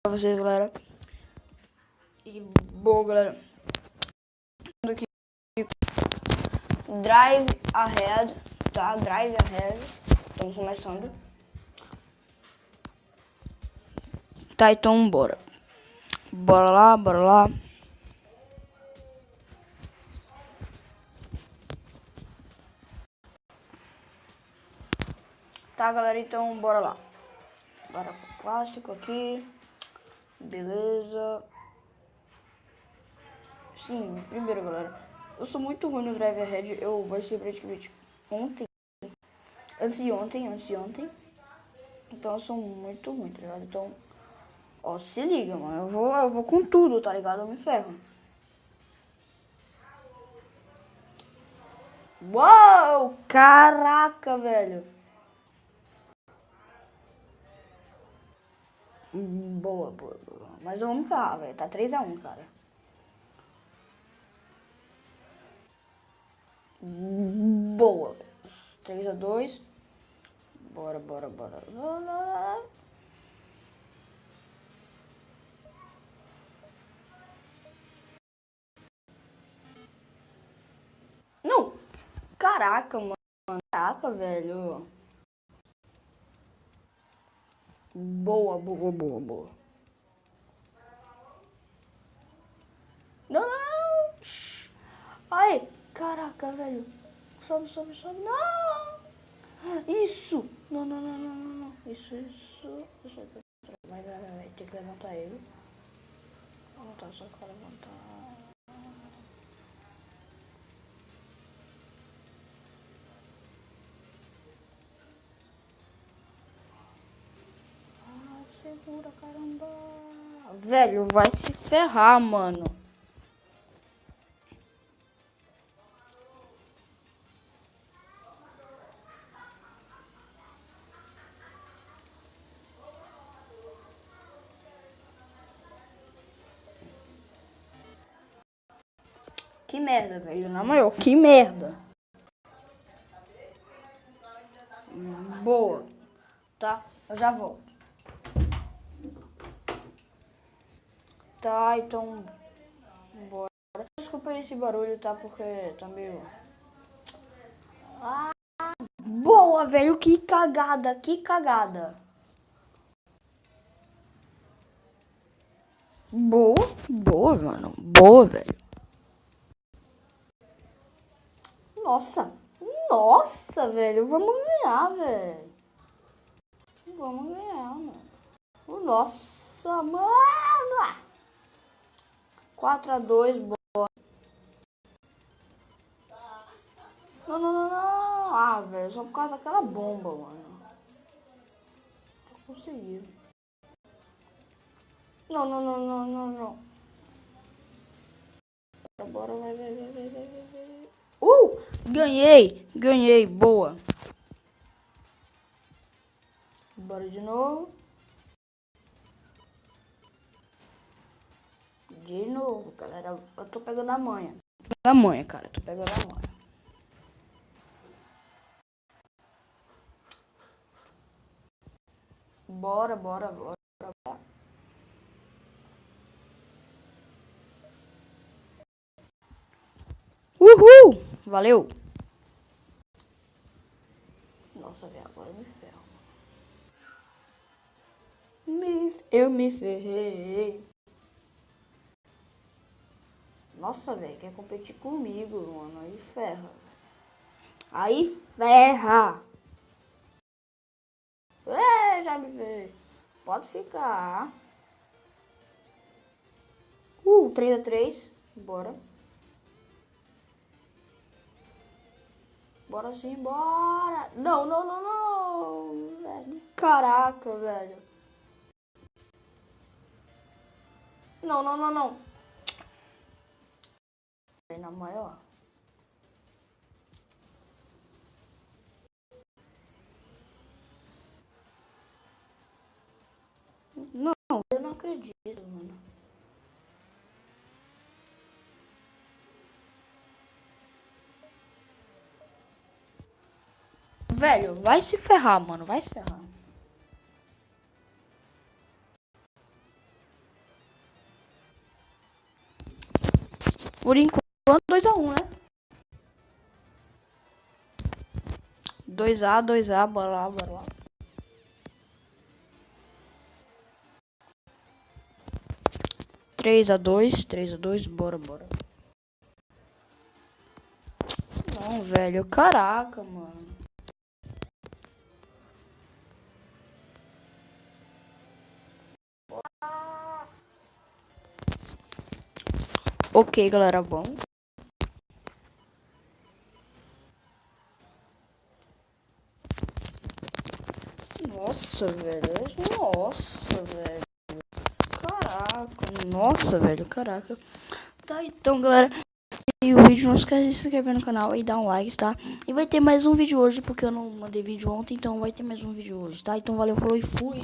Pra vocês, galera. E bom, galera. Aqui, Drive Ahead, tá? Drive Ahead. Estamos começando. Tá, então bora. Bora lá, bora lá. Tá, galera, então bora lá. Bora pro clássico aqui. Beleza. Sim, primeiro, galera. Eu sou muito ruim no Drive Ahead. Eu baixei praticamente ontem. Antes de ontem. Então eu sou muito ruim, tá ligado? Então, ó, se liga, mano. Eu vou com tudo, tá ligado? Eu me ferro. Uau! Caraca, velho. Boa. Mas vamos ferrar, velho. Tá 3-1, cara. Boa, velho. 3-2. Bora. Não! Caraca, mano. Caraca, velho. Boa. Não. Shhh. Ai, caraca, velho. Sobe. Não! Isso! Não. Isso. Vai. Tem que levantar ele. Levantar, só que levantar. Segura, caramba. Velho, vai se ferrar, mano. Que merda, velho. Na maior, que merda. Boa. Tá, eu já volto. Tá, então... Bora. Desculpa esse barulho, tá? Porque tá meio... Ah, boa, velho. Que cagada. Boa, mano. Boa, velho. Nossa, velho. Vamos ganhar, velho. Vamos ganhar, mano. Nossa, mano. 4-2, boa. Não. Ah, velho, só por causa daquela bomba, mano. Não consegui. Não. Bora, vai. Ganhei, boa. Bora de novo. De novo, galera. Eu tô pegando a manha. Cara. Tô pegando a manha. Bora. Uhul! Valeu! Nossa, velho, agora eu me ferro. Eu me ferrei. Nossa, velho, quer competir comigo, mano. Aí ferra. Já me ferrei. Pode ficar. 3-3. Bora. Bora sim, bora. Não. Velho. Caraca, velho. Não. Na maior. Não, eu não acredito, mano. Velho, vai se ferrar, mano. Vai se ferrar. Por enquanto, 2-1, né? 2-A, bora lá, bora lá. 3-2, bora. Não, velho, caraca, mano. Ok, galera, bom. Nossa, velho. Caraca. Tá, então, galera. E o vídeo, não esquece de se inscrever no canal e dar um like, tá? E vai ter mais um vídeo hoje, porque eu não mandei vídeo ontem, então vai ter mais um vídeo hoje, tá? Então valeu, falou e fui!